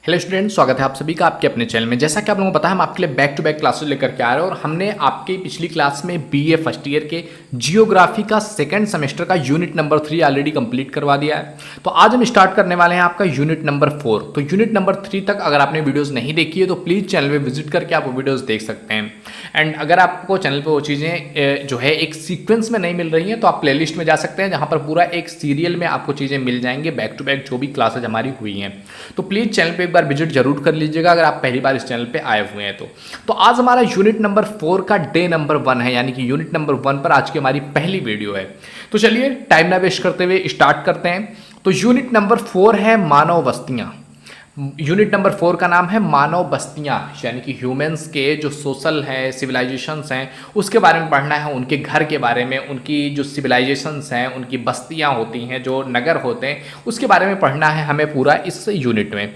Hello student, स्वागत है आप सभी का आपके अपने चैनल में। जैसा कि आप लोगों को पता है, हम आपके लिए बैक टू बैक क्लासेस लेकर के आ रहे हैं और हमने आपके पिछली क्लास में बीए फर्स्ट ईयर के जियोग्राफी का सेकंड सेमेस्टर का यूनिट नंबर 3 ऑलरेडी कंप्लीट करवा दिया है। तो आज हम स्टार्ट करने वाले हैं आपका यूनिट नंबर 4। तो यूनिट नंबर 3 तक अगर आपने वीडियोज़ नहीं देखी है तो प्लीज़ चैनल पर विजिट करके आप वो वीडियोज़ देख सकते हैं। एंड अगर आपको चैनल पर वो चीज़ें जो है एक सीक्वेंस में नहीं मिल रही हैं तो आप प्लेलिस्ट में जा सकते हैं, जहाँ पर पूरा एक सीरियल में आपको चीज़ें मिल जाएंगे बैक टू बैक जो भी क्लासेज हमारी हुई हैं। तो प्लीज़ चैनल पर एक बार विजिट जरूर कर लीजिएगा अगर आप पहली बार इस चैनल पे आए हुए हैं तो आज हमारा यूनिट नंबर 4 का डे नंबर 1 है, यानी कि यूनिट नंबर 1 पर आज की हमारी पहली वीडियो है। तो चलिए टाइम ना वेस्ट करते हुए स्टार्ट करते हैं। तो यूनिट नंबर 4 है मानव बस्तियां। यूनिट नंबर 4 का नाम है मानव बस्तियां, यानी कि ह्यूमंस के जो सोशल है, सिविलाइजेशंस हैं, उसके बारे में पढ़ना है, उनके घर के बारे में, उनकी जो सिविलाइजेशंस हैं, उनकी बस्तियां होती हैं, जो नगर होते हैं, उसके बारे में पढ़ना है हमें पूरा इस यूनिट में।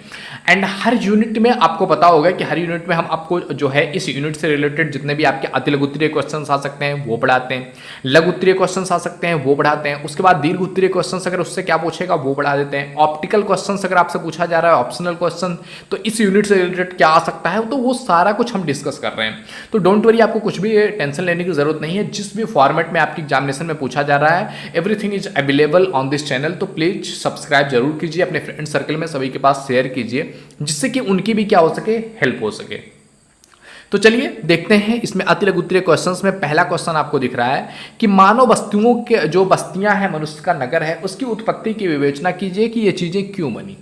एंड हर यूनिट में आपको पता होगा कि हर यूनिट में हम आपको जो है इस यूनिट से रिलेटेड जितने भी आपके अति लघु उत्तरीय क्वेश्चन आ सकते हैं वो पढ़ाते हैं, लघु उत्तरीय क्वेश्चन आ सकते हैं वो पढ़ाते हैं, उसके बाद दीर्घ उत्तरीय क्वेश्चन अगर उससे क्या पूछेगा वो पढ़ा देते हैं, ऑप्टिकल क्वेश्चन अगर आपसे पूछा जा रहा है ऑप्शनल क्वेश्चन तो इस यूनिट से रिलेटेड क्या आ सकता है, तो वो सारा कुछ हम डिस्कस कर रहे हैं। तो डोंट वरी, आपको कुछ भी टेंशन लेने की जरूरत नहीं है। जिस भी फॉर्मेट में आपकी एग्जामिनेशन में पूछा जा रहा है everything is available on this channel. तो प्लीज सब्सक्राइब जरूर कीजिए, अपने फ्रेंड सर्कल में सभी के पास शेयर कीजिए, जिससे कि उनकी भी क्या हो सके, हेल्प हो सके। तो चलिए देखते हैं इसमें अति लघु उत्तरीय क्वेश्चंस में पहला क्वेश्चन आपको दिख रहा है कि मानव बस्तियों के जो बस्तियां हैं, मनुष्य का नगर है, उसकी उत्पत्ति की विवेचना कीजिए कि ये चीजें क्यों बनी।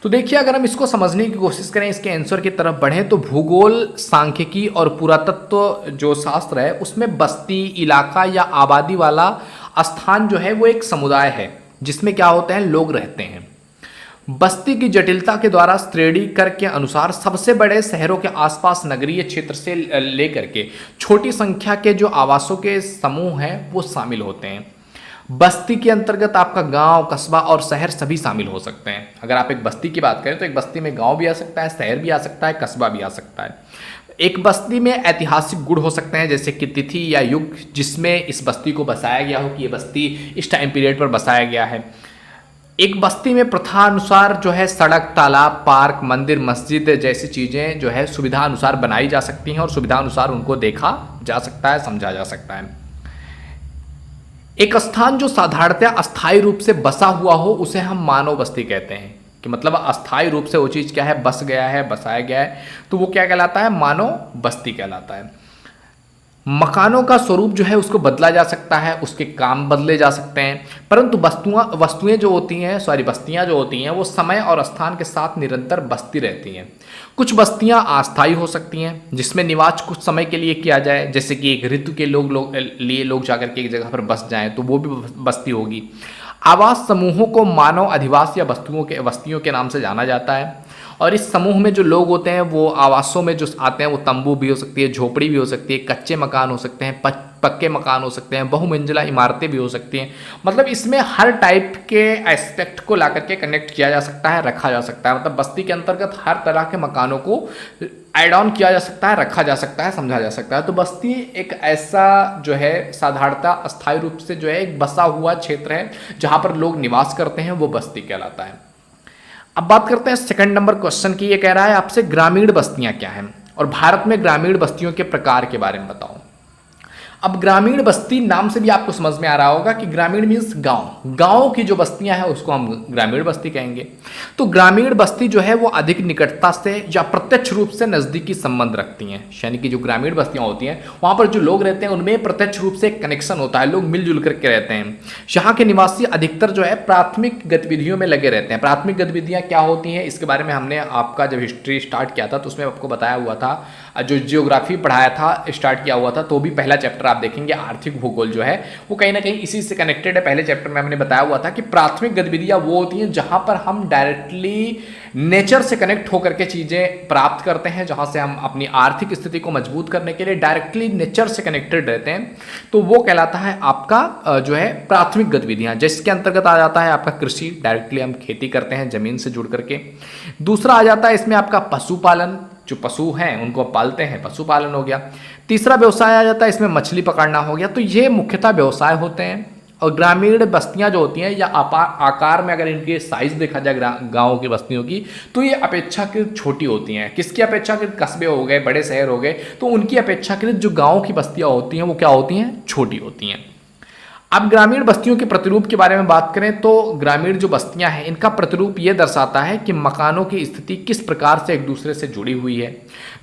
तो देखिए, अगर हम इसको समझने की कोशिश करें, इसके आंसर की तरफ बढ़ें, तो भूगोल, सांख्यिकी और पुरातत्व जो शास्त्र है उसमें बस्ती, इलाका या आबादी वाला स्थान जो है वो एक समुदाय है जिसमें क्या होते हैं, लोग रहते हैं। बस्ती की जटिलता के द्वारा श्रेणीकर के अनुसार सबसे बड़े शहरों के आसपास नगरीय क्षेत्र से लेकर के छोटी संख्या के जो आवासों के समूह हैं वो शामिल होते हैं। बस्ती के अंतर्गत आपका गांव, कस्बा और शहर सभी शामिल हो सकते हैं। अगर आप एक बस्ती की बात करें तो एक बस्ती में गांव भी आ सकता है, शहर भी आ सकता है, कस्बा भी आ सकता है। एक बस्ती में ऐतिहासिक गुण हो सकते हैं, जैसे कि तिथि या युग जिसमें इस बस्ती को बसाया गया हो कि ये बस्ती इस टाइम पीरियड पर बसाया गया है। एक बस्ती में प्रथा अनुसार जो है सड़क, तालाब, पार्क, मंदिर, मस्जिद जैसी चीज़ें जो है सुविधा अनुसार बनाई जा सकती हैं और सुविधा अनुसार उनको देखा जा सकता है, समझा जा सकता है। एक स्थान जो साधारणतया अस्थायी रूप से बसा हुआ हो उसे हम मानव बस्ती कहते हैं, कि मतलब अस्थायी रूप से वो चीज़ क्या है, बस गया है, बसाया गया है, तो वो क्या कहलाता है, मानव बस्ती कहलाता है। मकानों का स्वरूप जो है उसको बदला जा सकता है, उसके काम बदले जा सकते हैं, परंतु वस्तुएं जो होती हैं, बस्तियां जो होती हैं वो समय और स्थान के साथ निरंतर बसती रहती हैं। कुछ बस्तियां अस्थायी हो सकती हैं जिसमें निवास कुछ समय के लिए किया जाए, जैसे कि एक ऋतु के लिए लोग जाकर के एक जगह पर बस जाएं तो वो भी बस्ती होगी। आवास समूहों को मानव अधिवास या बस्तियों के नाम से जाना जाता है। और इस समूह में जो लोग होते हैं वो आवासों में जो आते हैं वो तंबू भी हो सकती है, झोपड़ी भी हो सकती है, कच्चे मकान हो सकते हैं, पक्के मकान हो सकते हैं, बहुमंजिला इमारतें भी हो सकती हैं। मतलब इसमें हर टाइप के एस्पेक्ट को ला करके कनेक्ट किया जा सकता है, रखा जा सकता है। मतलब बस्ती के अंतर्गत हर तरह के मकानों को ऐड ऑन किया जा सकता है, रखा जा सकता है, समझा जा सकता है। तो बस्ती एक ऐसा जो है साधारणतः अस्थायी रूप से जो है एक बसा हुआ क्षेत्र है जहाँ पर लोग निवास करते हैं, वो बस्ती कहलाता है। अब बात करते हैं सेकंड नंबर क्वेश्चन की। ये कह रहा है आपसे ग्रामीण बस्तियां क्या हैं और भारत में ग्रामीण बस्तियों के प्रकार के बारे में बताओ। अब ग्रामीण बस्ती नाम से भी आपको समझ में आ रहा होगा कि ग्रामीण मीन्स गांव, गांव की जो बस्तियां हैं उसको हम ग्रामीण बस्ती कहेंगे। तो ग्रामीण बस्ती जो है वो अधिक निकटता से या प्रत्यक्ष रूप से नजदीकी संबंध रखती हैं, यानी कि जो ग्रामीण बस्तियां होती हैं वहां पर जो लोग रहते हैं उनमें प्रत्यक्ष रूप से कनेक्शन होता है, लोग मिलजुल करके रहते हैं। यहाँ के निवासी अधिकतर जो है प्राथमिक गतिविधियों में लगे रहते हैं। प्राथमिक गतिविधियां क्या होती हैं इसके बारे में हमने आपका जब हिस्ट्री स्टार्ट किया था तो उसमें आपको बताया हुआ था, जो जियोग्राफी पढ़ाया था, स्टार्ट किया हुआ था, तो भी पहला चैप्टर आप देखेंगे आर्थिक भूगोल जो है वो कहीं ना कहीं इसी से कनेक्टेड है। पहले चैप्टर में हमने बताया हुआ था कि प्राथमिक गतिविधियां वो होती हैं जहां पर हम डायरेक्टली नेचर से कनेक्ट होकर के चीजें प्राप्त करते हैं, जहां से हम अपनी आर्थिक स्थिति को मजबूत करने के लिए डायरेक्टली नेचर से कनेक्टेड रहते हैं, तो वो कहलाता है आपका जो है प्राथमिक गतिविधियां, जिसके अंतर्गत आ जाता है आपका कृषि, डायरेक्टली हम खेती करते हैं जमीन से जुड़ करके। दूसरा आ जाता है इसमें आपका पशुपालन, जो पशु हैं उनको पालते हैं, पशुपालन हो गया। तीसरा व्यवसाय आ जाता है इसमें मछली पकड़ना हो गया। तो ये मुख्यतः व्यवसाय होते हैं। और ग्रामीण बस्तियां जो होती हैं या आकार में अगर इनके साइज देखा जाए गाँव की बस्तियों की, तो ये अपेक्षाकृत छोटी होती हैं। किसकी अपेक्षाकृत? कस्बे हो गए, बड़े शहर हो गए, तो उनकी अपेक्षाकृत जो गाँव की बस्तियां होती हैं वो क्या होती हैं? छोटी होती हैं। अब ग्रामीण बस्तियों के प्रतिरूप के बारे में बात करें तो ग्रामीण जो बस्तियां हैं इनका प्रतिरूप ये दर्शाता है कि मकानों की स्थिति किस प्रकार से एक दूसरे से जुड़ी हुई है।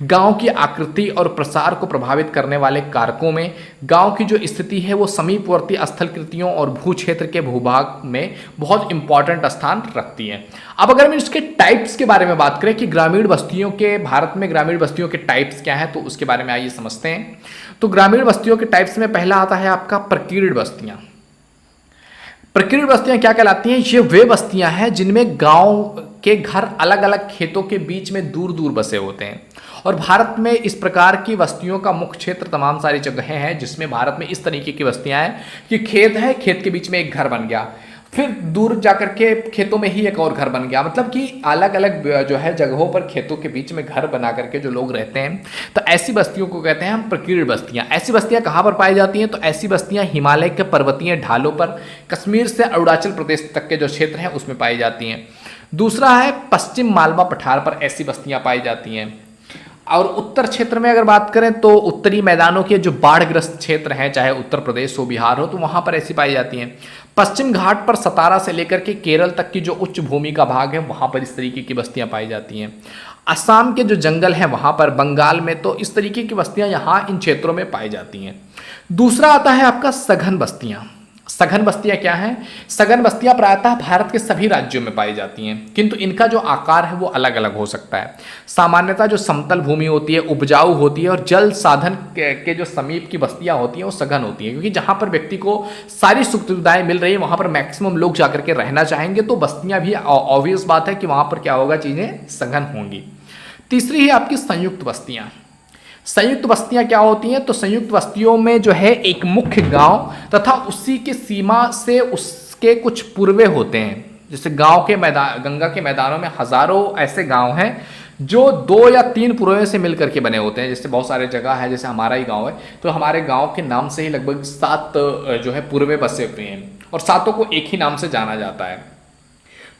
गांव की आकृति और प्रसार को प्रभावित करने वाले कारकों में गांव की जो स्थिति है वो समीपवर्ती स्थल कृतियों और भू क्षेत्र के भूभाग में बहुत इंपॉर्टेंट स्थान रखती है। अब अगर हम इसके टाइप्स के बारे में बात करें कि ग्रामीण बस्तियों के, भारत में ग्रामीण बस्तियों के टाइप्स क्या हैं, तो उसके बारे में आइए समझते हैं। तो ग्रामीण बस्तियों के टाइप्स में पहला आता है आपका प्रकीर्ण बस्तियां। प्रकीर्ण बस्तियां क्या कहलाती हैं? ये वे बस्तियां हैं जिनमें गांव के घर अलग अलग खेतों के बीच में दूर दूर बसे होते हैं। और भारत में इस प्रकार की बस्तियों का मुख्य क्षेत्र तमाम सारी जगहें हैं जिसमें भारत में इस तरीके की बस्तियां हैं कि खेत है, खेत के बीच में एक घर बन गया, फिर दूर जाकर के खेतों में ही एक और घर बन गया, मतलब कि अलग अलग जो है जगहों पर खेतों के बीच में घर बना करके जो लोग रहते हैं, तो ऐसी बस्तियों को कहते हैं हम प्रकीर्ण बस्तियां। ऐसी बस्तियां कहाँ पर पाई जाती हैं? तो ऐसी बस्तियां हिमालय के पर्वतीय ढालों पर, कश्मीर से अरुणाचल प्रदेश तक के जो क्षेत्र हैं उसमें पाई जाती हैं। दूसरा है पश्चिम मालवा पठार पर ऐसी बस्तियां पाई जाती हैं। और उत्तर क्षेत्र में अगर बात करें तो उत्तरी मैदानों के जो बाढ़ग्रस्त क्षेत्र हैं, चाहे उत्तर प्रदेश हो, बिहार हो, तो वहां पर ऐसी पाई जाती हैं। पश्चिम घाट पर सतारा से लेकर के केरल तक की जो उच्च भूमि का भाग है वहां पर इस तरीके की बस्तियां पाई जाती हैं। असम के जो जंगल हैं वहां पर, बंगाल में, तो इस तरीके की बस्तियां यहाँ इन क्षेत्रों में पाई जाती हैं। दूसरा आता है आपका सघन बस्तियां। सघन बस्तियां क्या हैं? सघन बस्तियां प्रायतः भारत के सभी राज्यों में पाई जाती हैं, किंतु इनका जो आकार है वो अलग अलग हो सकता है। सामान्यतः जो समतल भूमि होती है, उपजाऊ होती है और जल साधन के जो समीप की बस्तियां होती हैं वो सघन होती हैं, क्योंकि जहां पर व्यक्ति को सारी सुख सुविधाएं मिल रही है वहां पर मैक्सिमम लोग जाकर के रहना चाहेंगे, तो बस्तियां भी ऑब्वियस बात है कि वहां पर क्या होगा, चीजें सघन होंगी। तीसरी है आपकी संयुक्त बस्तियां। संयुक्त बस्तियां क्या होती हैं? तो संयुक्त बस्तियों में जो है एक मुख्य गांव तथा उसी की सीमा से उसके कुछ पूर्वे होते हैं। जैसे गांव के मैदान, गंगा के मैदानों में हजारों ऐसे गांव हैं जो 2 या 3 पूर्वे से मिलकर के बने होते हैं। जैसे बहुत सारे जगह है, जैसे हमारा ही गांव है, तो हमारे गांव के नाम से ही लगभग 7 जो है पूर्वे बसे हुए हैं और 7 को एक ही नाम से जाना जाता है।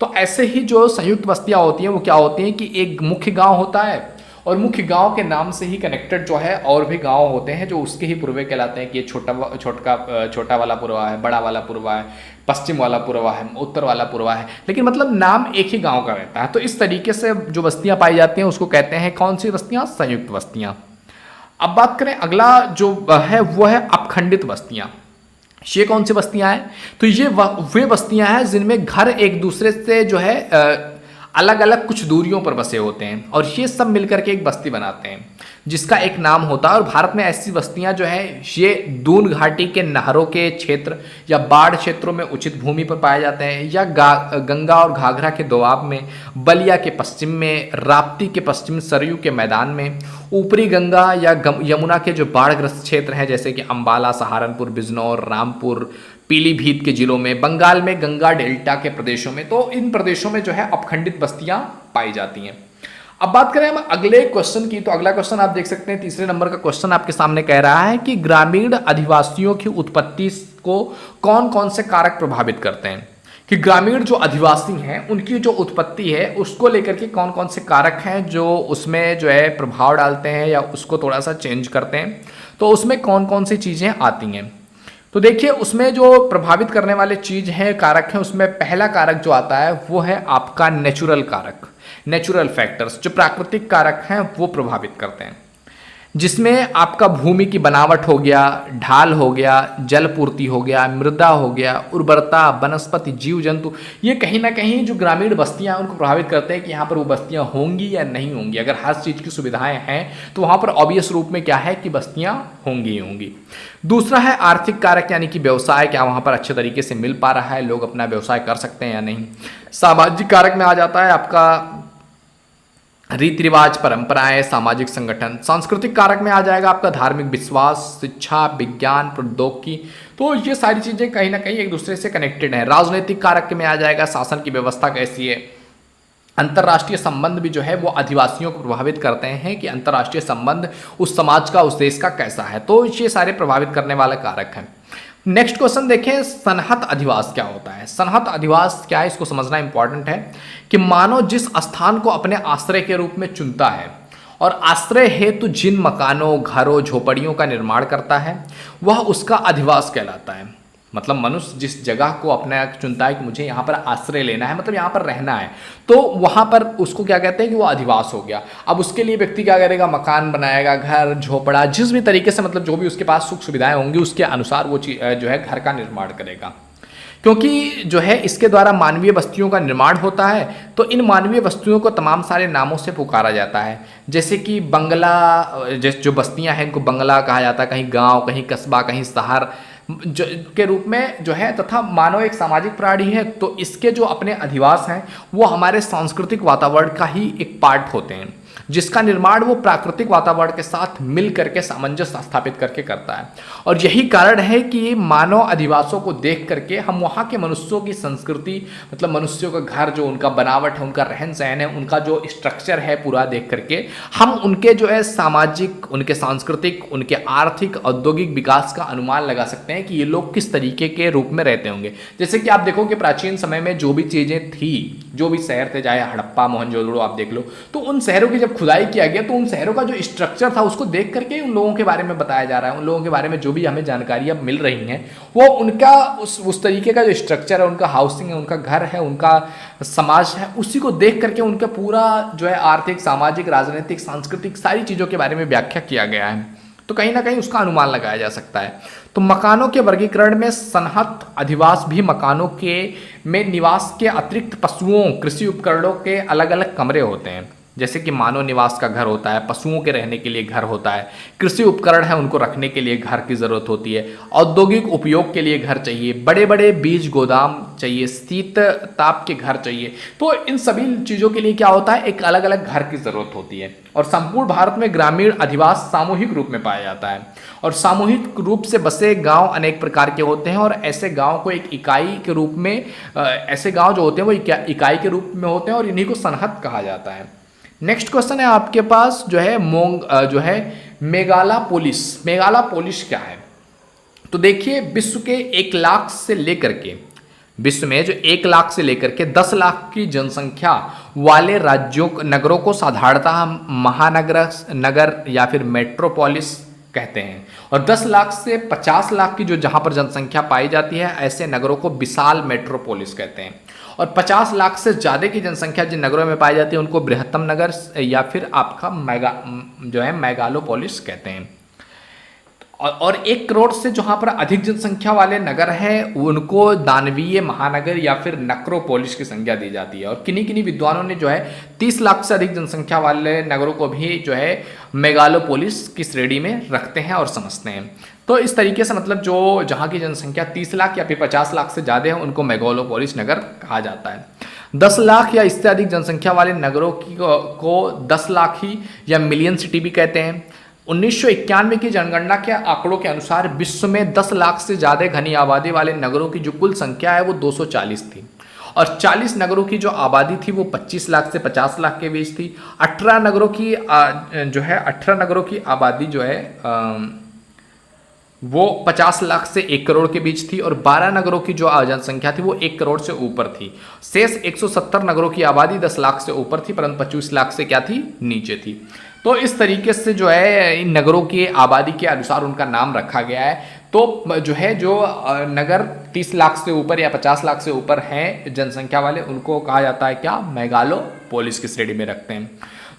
तो ऐसे ही जो संयुक्त बस्तियां होती हैं वो क्या होती हैं कि एक मुख्य गांव होता है और मुख्य गांव के नाम से ही कनेक्टेड जो है और भी गांव होते हैं जो उसके ही पूर्वे कहलाते हैं कि ये छोटा वाला पूर्वा है, बड़ा वाला पूर्वा है, पश्चिम वाला पूर्वा है, उत्तर वाला पूर्वा है, लेकिन मतलब नाम एक ही गांव का रहता है। तो इस तरीके से जो बस्तियां पाई जाती हैं उसको कहते हैं कौन सी बस्तियां? संयुक्त बस्तियां। अब बात करें अगला जो है वो है अपखंडित बस्तियां। ये कौन सी बस्तियां हैं? तो ये वे बस्तियां हैं जिनमें घर एक दूसरे से जो है अलग अलग कुछ दूरियों पर बसे होते हैं और ये सब मिलकर के एक बस्ती बनाते हैं जिसका एक नाम होता है। और भारत में ऐसी बस्तियां जो है ये दून घाटी के नहरों के क्षेत्र या बाढ़ क्षेत्रों में उचित भूमि पर पाए जाते हैं, या गंगा और घाघरा के दोआब में, बलिया के पश्चिम में, राप्ती के पश्चिम, सरयू के मैदान में, ऊपरी गंगा या यमुना के जो बाढ़ग्रस्त क्षेत्र हैं जैसे कि अंबाला, सहारनपुर, बिजनौर, रामपुर, पीलीभीत के जिलों में, बंगाल में गंगा डेल्टा के प्रदेशों में, तो इन प्रदेशों में जो है अपखंडित बस्तियां पाई जाती हैं। अब बात करें हम अगले क्वेश्चन की, तो अगला क्वेश्चन आप देख सकते हैं, तीसरे नंबर का क्वेश्चन आपके सामने कह रहा है कि ग्रामीण अधिवासियों की उत्पत्ति को कौन कौन से कारक प्रभावित करते हैं। कि ग्रामीण जो अधिवासी हैं उनकी जो उत्पत्ति है उसको लेकर के कौन कौन से कारक हैं जो उसमें जो है प्रभाव डालते हैं या उसको थोड़ा सा चेंज करते हैं, तो उसमें कौन कौन सी चीज़ें आती हैं। तो देखिए उसमें जो प्रभावित करने वाले चीज़ है, कारक हैं, उसमें पहला कारक जो आता है वो है आपका नेचुरल कारक, नेचुरल फैक्टर्स। जो प्राकृतिक कारक हैं वो प्रभावित करते हैं, जिसमें आपका भूमि की बनावट हो गया, ढाल हो गया, जल पूर्ति हो गया, मृदा हो गया, उर्वरता, वनस्पति, जीव जंतु, ये कहीं ना कहीं जो ग्रामीण बस्तियां उनको प्रभावित करते हैं कि यहाँ पर वो बस्तियां होंगी या नहीं होंगी। अगर हर चीज़ की सुविधाएं हैं तो वहाँ पर ऑब्वियस रूप में क्या है कि बस्तियां होंगी ही होंगी। दूसरा है आर्थिक कारक, यानी कि व्यवसाय, क्या वहाँ पर अच्छे तरीके से मिल पा रहा है, लोग अपना व्यवसाय कर सकते हैं या नहीं। सामाजिक कारक में आ जाता है आपका रीति रिवाज, परंपराएं, सामाजिक संगठन। सांस्कृतिक कारक में आ जाएगा आपका धार्मिक विश्वास, शिक्षा, विज्ञान, प्रौद्योगिकी, तो ये सारी चीजें कहीं ना कहीं एक दूसरे से कनेक्टेड हैं। राजनीतिक कारक में आ जाएगा शासन की व्यवस्था कैसी है। अंतर्राष्ट्रीय संबंध भी जो है वो आदिवासियों को प्रभावित करते हैं कि अंतर्राष्ट्रीय संबंध उस समाज का, उस देश का कैसा है, तो ये सारे प्रभावित करने वाले कारक हैं। नेक्स्ट क्वेश्चन देखें, सनहत अधिवास क्या होता है। सनहत अधिवास क्या है, इसको समझना इंपॉर्टेंट है कि मानव जिस स्थान को अपने आश्रय के रूप में चुनता है और आश्रय हेतु जिन मकानों, घरों, झोपड़ियों का निर्माण करता है वह उसका अधिवास कहलाता है। मतलब मनुष्य जिस जगह को अपना चुनता है कि मुझे यहाँ पर आश्रय लेना है, मतलब यहाँ पर रहना है, तो वहाँ पर उसको क्या कहते हैं कि वो अधिवास हो गया। अब उसके लिए व्यक्ति क्या करेगा, मकान बनाएगा, घर, झोपड़ा, जिस भी तरीके से मतलब जो भी उसके पास सुख सुविधाएं होंगी उसके अनुसार वो जो है घर का निर्माण करेगा। क्योंकि जो है इसके द्वारा मानवीय बस्तियों का निर्माण होता है, तो इन मानवीय बस्तियों को तमाम सारे नामों से पुकारा जाता है। जैसे कि बंगला, जैसे जो बस्तियां हैं इनको बंगला कहा जाता है, कहीं गांव, कहीं कस्बा, कहीं शहर के रूप में जो है। तथा मानव एक सामाजिक प्राणी है, तो इसके जो अपने अधिवास हैं वो हमारे सांस्कृतिक वातावरण का ही एक पार्ट होते हैं, जिसका निर्माण वो प्राकृतिक वातावरण के साथ मिल करके सामंजस्य स्थापित करके करता है। और यही कारण है कि मानव अधिवासों को देख करके हम वहाँ के मनुष्यों की संस्कृति, मतलब मनुष्यों का घर, जो उनका बनावट है, उनका रहन सहन है, उनका जो स्ट्रक्चर है पूरा देख करके हम उनके जो है सामाजिक, उनके सांस्कृतिक, उनके आर्थिक, औद्योगिक विकास का अनुमान लगा सकते हैं कि ये लोग किस तरीके के रूप में रहते होंगे। जैसे कि आप देखो कि प्राचीन समय में जो भी चीज़ें थी, जो भी शहर थे, चाहे हड़प्पा, मोहनजोदड़ो आप देख लो, तो उन शहरों की जब खुदाई किया गया तो उन शहरों का जो स्ट्रक्चर था उसको देख करके उन लोगों के बारे में बताया जा रहा है। उन लोगों के बारे में जो भी हमें जानकारियां मिल रही हैं वो उनका उस तरीके का जो स्ट्रक्चर है, उनका हाउसिंग है, उनका घर है, उनका समाज है, उसी को देख करके उनका पूरा जो है आर्थिक, सामाजिक, राजनीतिक, सांस्कृतिक सारी चीज़ों के बारे में व्याख्या किया गया है। तो कहीं ना कहीं उसका अनुमान लगाया जा सकता है। तो मकानों के वर्गीकरण में सनहत अधिवास भी मकानों के में निवास के अतिरिक्त पशुओं, कृषि उपकरणों के अलग अलग कमरे होते हैं। जैसे कि मानव निवास का घर होता है, पशुओं के रहने के लिए घर होता है, कृषि उपकरण है उनको रखने के लिए घर की ज़रूरत होती है, औद्योगिक उपयोग के लिए घर चाहिए, बड़े बड़े बीज गोदाम चाहिए, शीत ताप के घर चाहिए। तो इन सभी चीज़ों के लिए क्या होता है, एक अलग अलग घर की ज़रूरत होती है। और संपूर्ण भारत में ग्रामीण अधिवास सामूहिक रूप में पाया जाता है और सामूहिक रूप से बसे गांव अनेक प्रकार के होते हैं और ऐसे गांव को एक इकाई के रूप में, ऐसे गांव जो होते हैं वो इकाई के रूप में होते हैं और इन्हीं को सनहत कहा जाता है। नेक्स्ट क्वेश्चन है आपके पास जो है मेगालापोलिस। मेगालापोलिस क्या है? तो देखिए, विश्व के 1 लाख से लेकर के, विश्व में जो 1 लाख से लेकर के 10 लाख की जनसंख्या वाले राज्यों, नगरों को साधारणतः हम नगर या फिर मेट्रोपोलिस कहते हैं। और 10 लाख से 50 लाख की जो जहां पर जनसंख्या पाई जाती है, ऐसे नगरों को विशाल मेट्रोपोलिस कहते हैं। और 50 लाख से ज़्यादा की जनसंख्या जिन नगरों में पाई जाती है उनको बृहत्तम नगर या फिर आपका मेगालोपोलिस कहते हैं। और 1 करोड़ से जहाँ पर अधिक जनसंख्या वाले नगर हैं उनको दानवीय महानगर या फिर नक्रोपोलिस की संज्ञा दी जाती है। और किन्हीं किन्हीं विद्वानों ने जो है 30 लाख से अधिक जनसंख्या वाले नगरों को भी जो है मेगालोपोलिस की श्रेणी में रखते हैं और समझते हैं। तो इस तरीके से मतलब जो जहाँ की जनसंख्या 30 लाख या फिर 50 लाख से ज़्यादा है उनको मेगालोपोलिस नगर कहा जाता है। 10 लाख या इससे अधिक जनसंख्या वाले नगरों को 10 लाख ही या मिलियन सिटी भी कहते हैं। 1991 की जनगणना के आंकड़ों के अनुसार विश्व में 10 लाख से ज़्यादा घनी आबादी वाले नगरों की जो कुल संख्या है वो 240 थी और 40 नगरों की जो आबादी थी वो 25 लाख से 50 लाख के बीच थी। 18 नगरों की आबादी जो है वो 50 लाख से 1 करोड़ के बीच थी और 12 नगरों की जो जनसंख्या थी वो 1 करोड़ से ऊपर थी। शेष 170 नगरों की आबादी 10 लाख से ऊपर थी परंतु 25 लाख से क्या थी, नीचे थी। तो इस तरीके से जो है इन नगरों की आबादी के अनुसार उनका नाम रखा गया है। तो जो नगर 30 लाख से ऊपर या 50 लाख से ऊपर हैं जनसंख्या वाले, उनको कहा जाता है क्या, मेगालोपोलिस की श्रेणी में रखते हैं।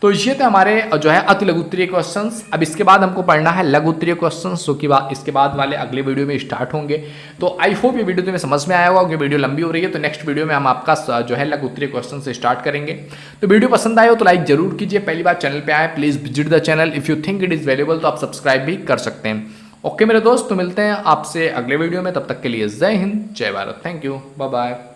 तो ये थे हमारे जो है अति लघु उत्तरीय क्वेश्चंस। अब इसके बाद हमको पढ़ना है लघु उत्तरीय क्वेश्चंस, जो कि इसके बाद वाले अगले वीडियो में स्टार्ट होंगे। तो आई होप ये वीडियो तुम्हें समझ में आया होगा, क्योंकि वीडियो लंबी हो रही है। तो नेक्स्ट वीडियो में हम आपका जो है लघु उत्तरीय क्वेश्चन से स्टार्ट करेंगे। तो वीडियो पसंद आए हो तो लाइक जरूर कीजिए। पहली बार चैनल पर आए please visit the channel. If you think it is valuable तो आप सब्सक्राइब भी कर सकते हैं। ओके मेरे दोस्त, तो मिलते हैं आपसे अगले वीडियो में। तब तक के लिए जय हिंद, जय Bharat, thank you, bye bye.